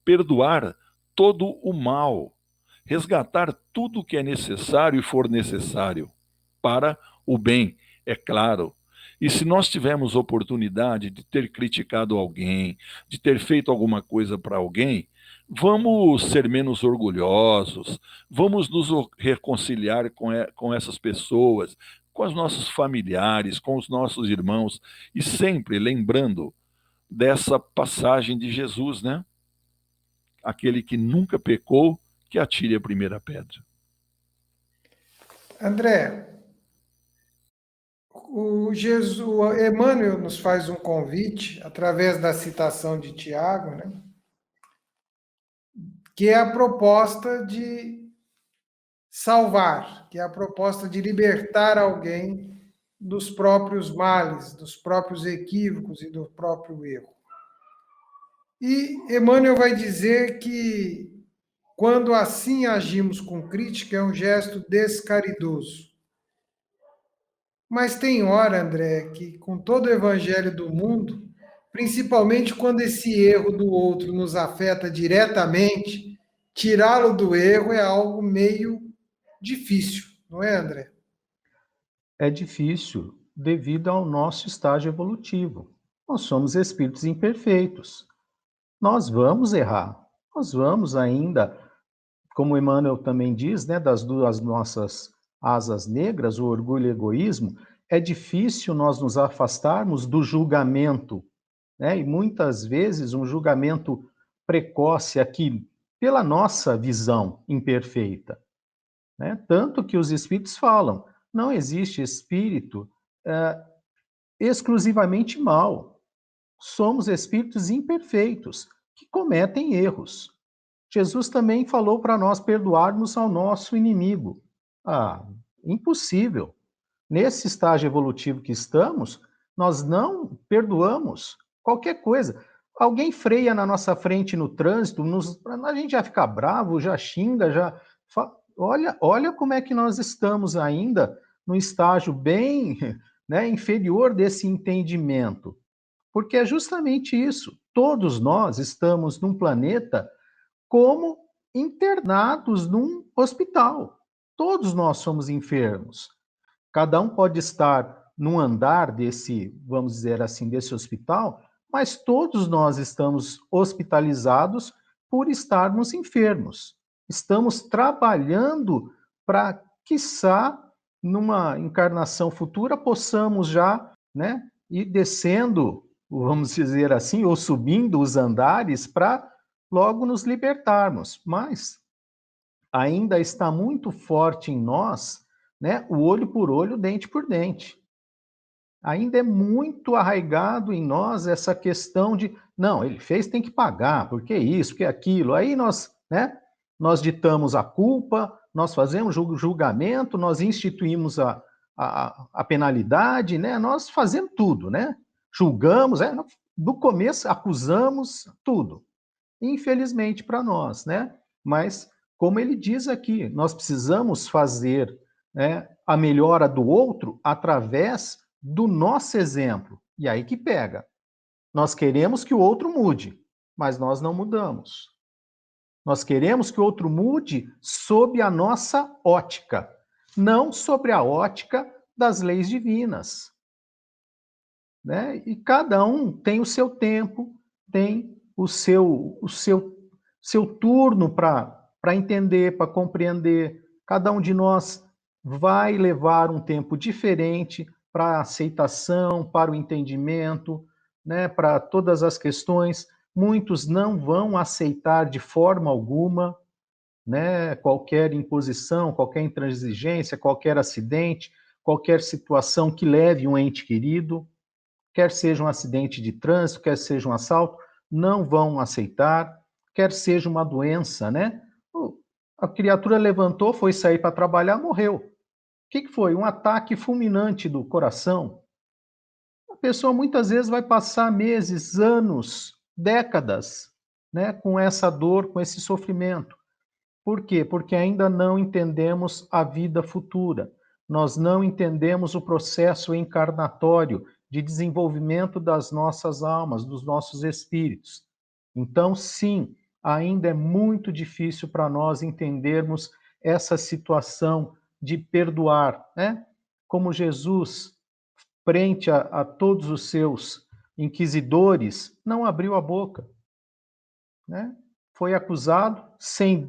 perdoar todo o mal, resgatar tudo o que é necessário e for necessário para o bem, é claro. E se nós tivermos oportunidade de ter criticado alguém, de ter feito alguma coisa para alguém, vamos ser menos orgulhosos, vamos nos reconciliar com essas pessoas, com os nossos familiares, com os nossos irmãos, e sempre lembrando dessa passagem de Jesus, né? Aquele que nunca pecou, que atire a primeira pedra. André, o Emmanuel nos faz um convite, através da citação de Tiago, né? Que é a proposta de salvar, que é a proposta de libertar alguém dos próprios males, dos próprios equívocos e do próprio erro. E Emmanuel vai dizer que quando assim agimos com crítica, é um gesto descaridoso. Mas tem hora, André, que com todo o evangelho do mundo, principalmente quando esse erro do outro nos afeta diretamente, tirá-lo do erro é algo meio difícil, não é, André? É difícil devido ao nosso estágio evolutivo. Nós somos espíritos imperfeitos. Nós vamos errar. Nós vamos ainda, como Emmanuel também diz, né, das duas nossas asas negras, o orgulho e o egoísmo, é difícil nós nos afastarmos do julgamento, né? E muitas vezes um julgamento precoce aqui, pela nossa visão imperfeita, né? Tanto que os espíritos falam, não existe espírito exclusivamente mal. Somos espíritos imperfeitos, que cometem erros. Jesus também falou para nós perdoarmos ao nosso inimigo. Impossível. Nesse estágio evolutivo que estamos, nós não perdoamos qualquer coisa. Alguém freia na nossa frente no trânsito, a gente já fica bravo, já xinga, olha como é que nós estamos ainda no estágio bem, né, inferior desse entendimento. Porque é justamente isso. Todos nós estamos num planeta como internados num hospital. Todos nós somos enfermos. Cada um pode estar num andar desse, vamos dizer assim, desse hospital, mas todos nós estamos hospitalizados por estarmos enfermos. Estamos trabalhando para, quiçá, numa encarnação futura, possamos já, né, ir descendo, vamos dizer assim, ou subindo os andares para logo nos libertarmos. Mas ainda está muito forte em nós, né, o olho por olho, dente por dente. Ainda é muito arraigado em nós essa questão de, não, ele fez, tem que pagar, porque isso, porque aquilo. Aí nós, né, nós ditamos a culpa, nós fazemos julgamento, nós instituímos a penalidade, né, nós fazemos tudo, né? Julgamos, do começo acusamos tudo. Infelizmente para nós, né? Mas, como ele diz aqui, nós precisamos fazer, né, a melhora do outro através do nosso exemplo. E aí que pega. Nós queremos que o outro mude, mas nós não mudamos. Nós queremos que o outro mude sob a nossa ótica, não sobre a ótica das leis divinas. Né? E cada um tem o seu tempo, tem o seu turno para entender, para compreender. Cada um de nós vai levar um tempo diferente para a aceitação, para o entendimento, né, para todas as questões. muitos não vão aceitar de forma alguma, né, qualquer imposição, qualquer intransigência, qualquer acidente, qualquer situação que leve um ente querido, quer seja um acidente de trânsito, quer seja um assalto, não vão aceitar, quer seja uma doença, né? A criatura levantou, foi sair para trabalhar, morreu. O que foi? Um ataque fulminante do coração. A pessoa muitas vezes vai passar meses, anos, décadas, né, com essa dor, com esse sofrimento. Por quê? Porque ainda não entendemos a vida futura. Nós não entendemos o processo encarnatório de desenvolvimento das nossas almas, dos nossos espíritos. Então, sim, ainda é muito difícil para nós entendermos essa situação de perdoar, né? Como Jesus, frente a todos os seus inquisidores, não abriu a boca, né? Foi acusado sem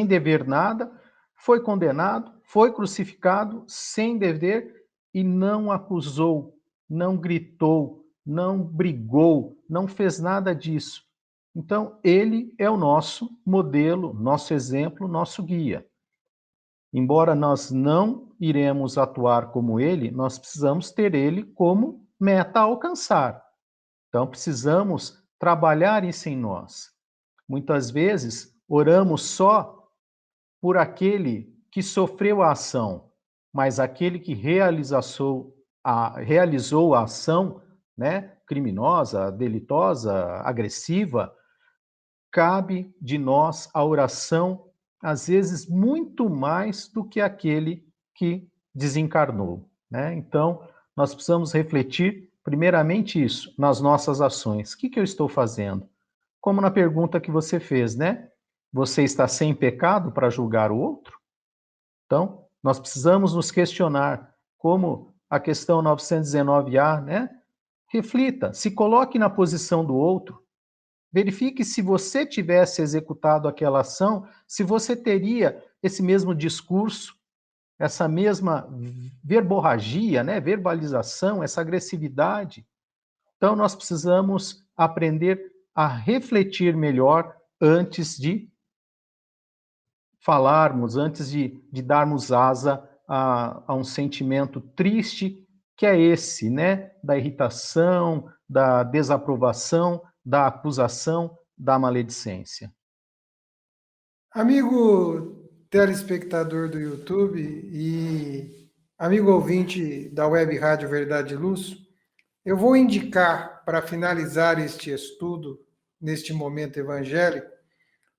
dever nada, foi condenado, foi crucificado sem dever e não acusou, não gritou, não brigou, não fez nada disso. Então, ele é o nosso modelo, nosso exemplo, nosso guia. Embora nós não iremos atuar como ele, nós precisamos ter ele como meta a alcançar. Então, precisamos trabalhar isso em nós. Muitas vezes, oramos só por aquele que sofreu a ação, mas aquele que realizou a ação, né, criminosa, delitosa, agressiva, cabe de nós a oração, às vezes, muito mais do que aquele que desencarnou, né? Então, nós precisamos refletir, primeiramente, isso, nas nossas ações. O que eu estou fazendo? Como na pergunta que você fez, né? Você está sem pecado para julgar o outro? Então, nós precisamos nos questionar, como a questão 919A, né? Reflita, se coloque na posição do outro. Verifique se você tivesse executado aquela ação, se você teria esse mesmo discurso, essa mesma verborragia, né? Verbalização, essa agressividade. Então, nós precisamos aprender a refletir melhor antes de falarmos, antes de darmos asa a um sentimento triste, que é esse, né? Da irritação, da desaprovação, da acusação, da maledicência. Amigo telespectador do YouTube e amigo ouvinte da Web Rádio Verdade e Luz, eu vou indicar, para finalizar este estudo, neste momento evangélico,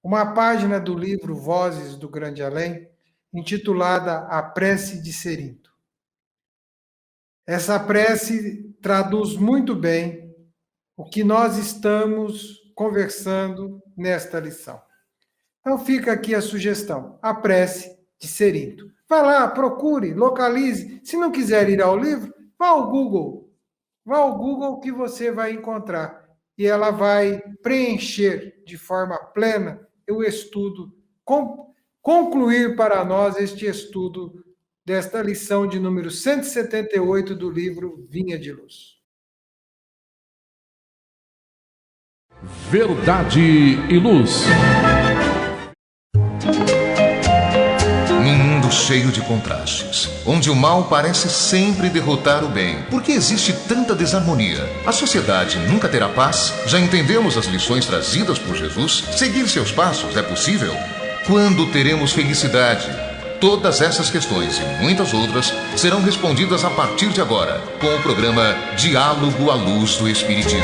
uma página do livro Vozes do Grande Além, intitulada A Prece de Cerinto. Essa prece traduz muito bem o que nós estamos conversando nesta lição. Então fica aqui a sugestão, A Prece de Cerinto. Vá lá, procure, localize. Se não quiser ir ao livro, vá ao Google. Vá ao Google que você vai encontrar. E ela vai preencher de forma plena o estudo, concluir para nós este estudo desta lição de número 178 do livro Vinha de Luz. Verdade e Luz. Num mundo cheio de contrastes, onde o mal parece sempre derrotar o bem, por que existe tanta desarmonia? A sociedade nunca terá paz? Já entendemos as lições trazidas por Jesus? Seguir seus passos é possível? Quando teremos felicidade? Todas essas questões e muitas outras serão respondidas a partir de agora, com o programa Diálogo à Luz do Espiritismo.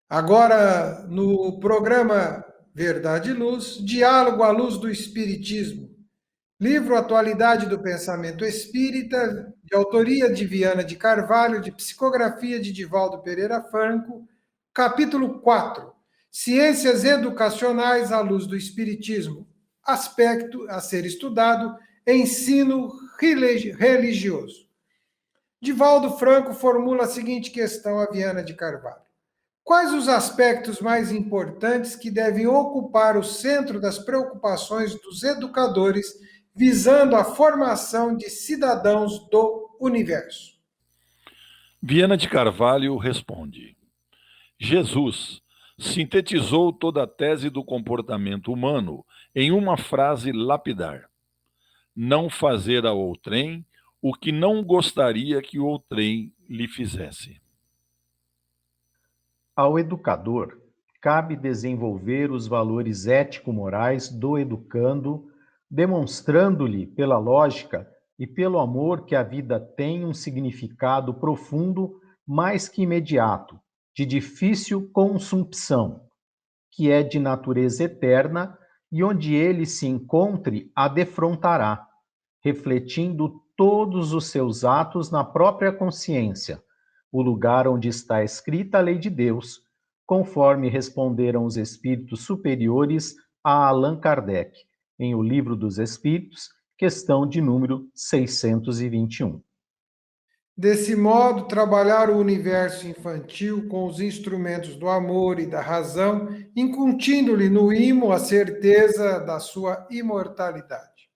Agora, no programa Verdade e Luz, Diálogo à Luz do Espiritismo, livro Atualidade do Pensamento Espírita, de autoria de Viana de Carvalho, de psicografia de Divaldo Pereira Franco, capítulo 4, Ciências Educacionais à Luz do Espiritismo, aspecto a ser estudado, ensino religioso. Divaldo Franco formula a seguinte questão a Viana de Carvalho. Quais os aspectos mais importantes que devem ocupar o centro das preocupações dos educadores visando a formação de cidadãos do universo. Viana de Carvalho responde: Jesus sintetizou toda a tese do comportamento humano em uma frase lapidar: não fazer a outrem o que não gostaria que outrem lhe fizesse. Ao educador, cabe desenvolver os valores ético-morais do educando, demonstrando-lhe, pela lógica e pelo amor, que a vida tem um significado profundo, mais que imediato, de difícil consumpção, que é de natureza eterna, e onde ele se encontre, a defrontará, refletindo todos os seus atos na própria consciência, o lugar onde está escrita a lei de Deus, conforme responderam os espíritos superiores a Allan Kardec, em O Livro dos Espíritos, questão de número 621. Desse modo, trabalhar o universo infantil com os instrumentos do amor e da razão, incutindo-lhe no imo a certeza da sua imortalidade.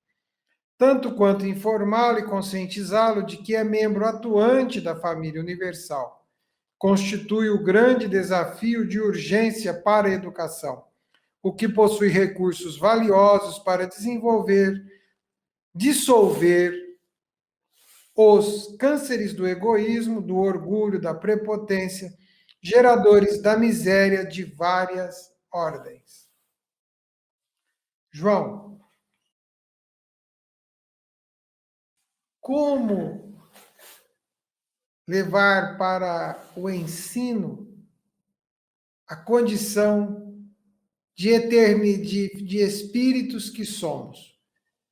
Tanto quanto informá-lo e conscientizá-lo de que é membro atuante da família universal, constitui o grande desafio de urgência para a educação, o que possui recursos valiosos para dissolver os cânceres do egoísmo, do orgulho, da prepotência, geradores da miséria de várias ordens. João, como levar para o ensino a condição de espíritos que somos?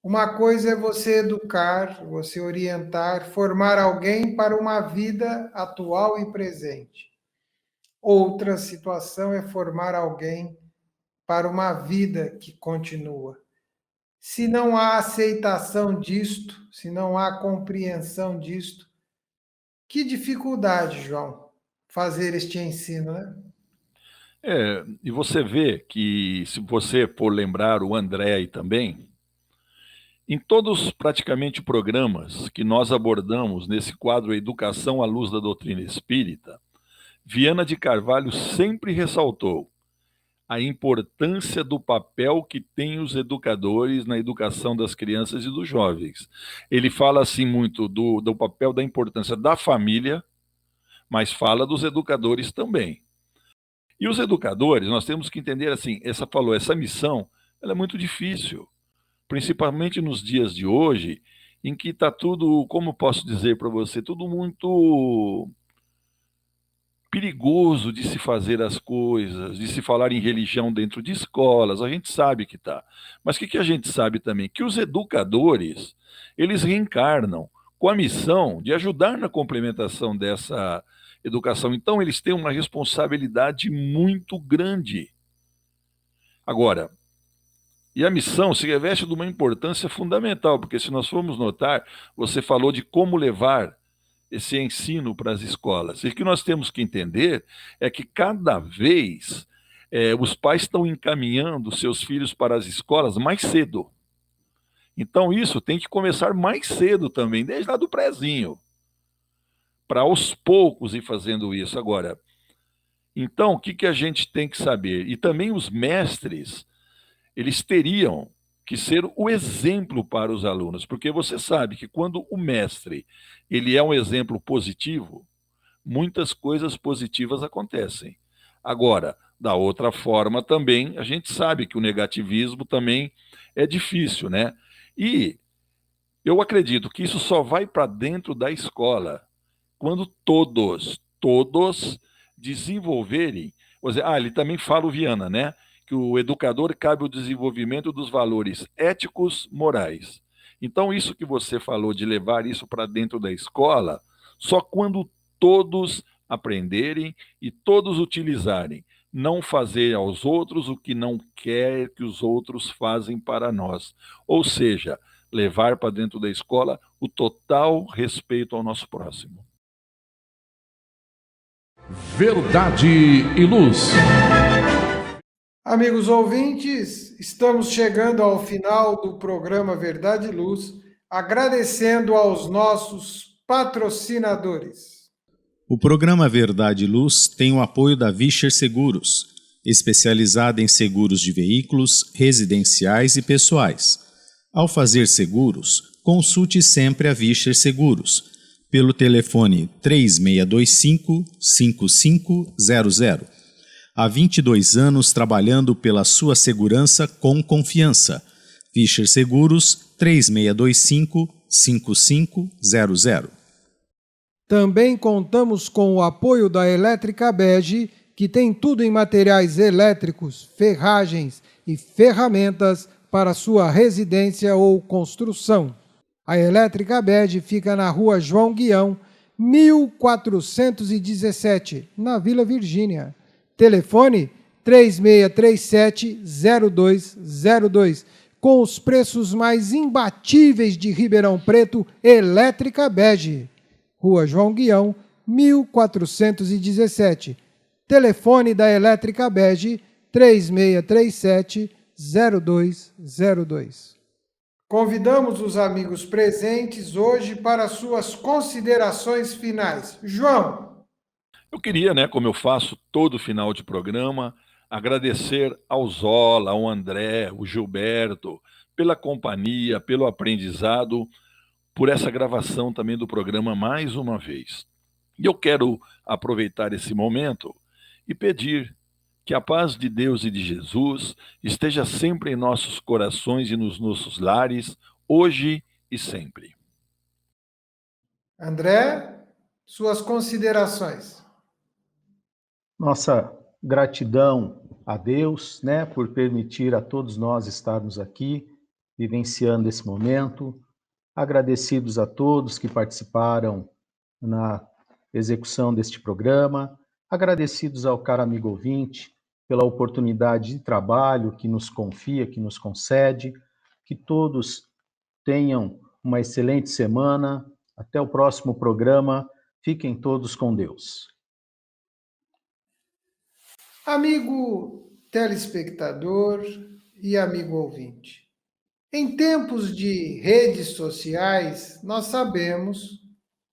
Uma coisa é você educar, você orientar, formar alguém para uma vida atual e presente. Outra situação é formar alguém para uma vida que continua. Se não há aceitação disto, se não há compreensão disto, que dificuldade, João, fazer este ensino, né? E você vê que, se você for lembrar o André aí também, em todos praticamente programas que nós abordamos nesse quadro Educação à Luz da Doutrina Espírita, Viana de Carvalho sempre ressaltou a importância do papel que têm os educadores na educação das crianças e dos jovens. Ele fala assim muito do papel da importância da família, mas fala dos educadores também. E os educadores, nós temos que entender assim, essa missão, ela é muito difícil, principalmente nos dias de hoje, em que está tudo, como posso dizer para você, tudo muito perigoso de se fazer as coisas, de se falar em religião dentro de escolas, a gente sabe que está. Mas o que a gente sabe também? Que os educadores, eles reencarnam com a missão de ajudar na complementação dessa educação. Então, eles têm uma responsabilidade muito grande. Agora, e a missão se reveste de uma importância fundamental, porque se nós formos notar, você falou de como levar esse ensino para as escolas. E o que nós temos que entender é que cada vez os pais estão encaminhando seus filhos para as escolas mais cedo. Então isso tem que começar mais cedo também, desde lá do prézinho, para aos poucos ir fazendo isso. Agora, então o que a gente tem que saber? E também os mestres, eles teriam que ser o exemplo para os alunos, porque você sabe que quando o mestre ele é um exemplo positivo, muitas coisas positivas acontecem. Agora, da outra forma também, a gente sabe que o negativismo também é difícil, né? E eu acredito que isso só vai para dentro da escola quando todos desenvolverem. Ele também fala o Viana, né? Que o educador cabe o desenvolvimento dos valores éticos, morais. Então, isso que você falou de levar isso para dentro da escola, só quando todos aprenderem e todos utilizarem. Não fazer aos outros o que não quer que os outros fazem para nós. Ou seja, levar para dentro da escola o total respeito ao nosso próximo. Verdade e Luz. Amigos ouvintes, estamos chegando ao final do programa Verdade e Luz, agradecendo aos nossos patrocinadores. O programa Verdade e Luz tem o apoio da Vischer Seguros, especializada em seguros de veículos, residenciais e pessoais. Ao fazer seguros, consulte sempre a Vischer Seguros, pelo telefone 3625-5500. Há 22 anos trabalhando pela sua segurança com confiança. Vischer Seguros, 3625-5500. Também contamos com o apoio da Elétrica Bege, que tem tudo em materiais elétricos, ferragens e ferramentas para sua residência ou construção. A Elétrica Bege fica na Rua João Guião, 1417, na Vila Virgínia. Telefone 3637-0202. Com os preços mais imbatíveis de Ribeirão Preto, Elétrica Bege. Rua João Guião, 1417. Telefone da Elétrica Bege 3637-0202. Convidamos os amigos presentes hoje para suas considerações finais. João. Eu queria, como eu faço todo final de programa, agradecer ao Zola, ao André, ao Gilberto, pela companhia, pelo aprendizado, por essa gravação também do programa mais uma vez. E eu quero aproveitar esse momento e pedir que a paz de Deus e de Jesus esteja sempre em nossos corações e nos nossos lares, hoje e sempre. André, suas considerações. Nossa gratidão a Deus, por permitir a todos nós estarmos aqui, vivenciando esse momento. Agradecidos a todos que participaram na execução deste programa. Agradecidos ao caro amigo ouvinte pela oportunidade de trabalho que nos confia, que nos concede. Que todos tenham uma excelente semana. Até o próximo programa. Fiquem todos com Deus. Amigo telespectador e amigo ouvinte, em tempos de redes sociais, nós sabemos,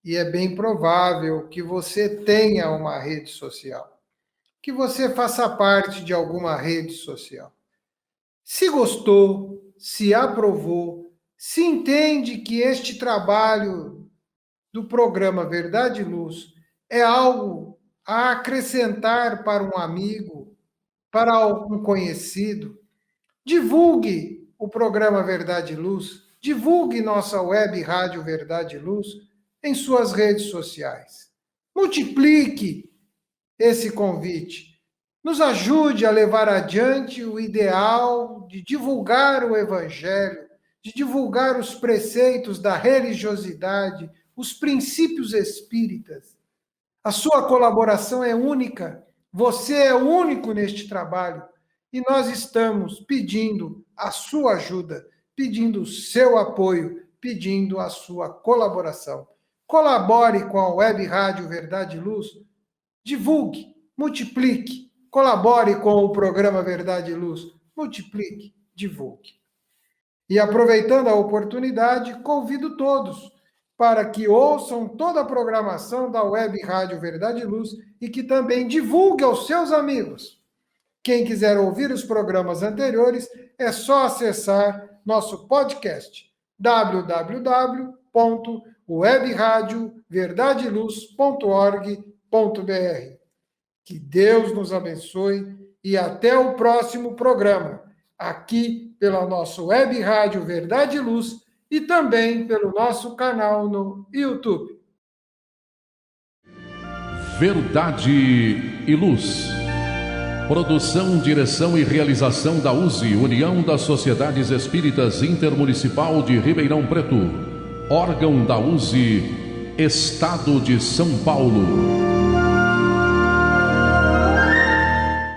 e é bem provável que você tenha uma rede social, que você faça parte de alguma rede social. Se gostou, se aprovou, se entende que este trabalho do programa Verdade e Luz é algo a acrescentar para um amigo, para algum conhecido, divulgue o programa Verdade e Luz, divulgue nossa web rádio Verdade e Luz em suas redes sociais. Multiplique esse convite. Nos ajude a levar adiante o ideal de divulgar o Evangelho, de divulgar os preceitos da religiosidade, os princípios espíritas. A sua colaboração é única, você é único neste trabalho e nós estamos pedindo a sua ajuda, pedindo o seu apoio, pedindo a sua colaboração. Colabore com a Web Rádio Verdade e Luz, divulgue, multiplique, colabore com o programa Verdade e Luz, multiplique, divulgue. E aproveitando a oportunidade, convido todos para que ouçam toda a programação da Web Rádio Verdade e Luz e que também divulgue aos seus amigos. Quem quiser ouvir os programas anteriores, é só acessar nosso podcast www.webradioverdadeluz.org.br. Que Deus nos abençoe e até o próximo programa, aqui pela nossa Web Rádio Verdade e Luz, e também pelo nosso canal no YouTube. Verdade e Luz. Produção, direção e realização da USE, União das Sociedades Espíritas Intermunicipal de Ribeirão Preto. Órgão da USE, Estado de São Paulo.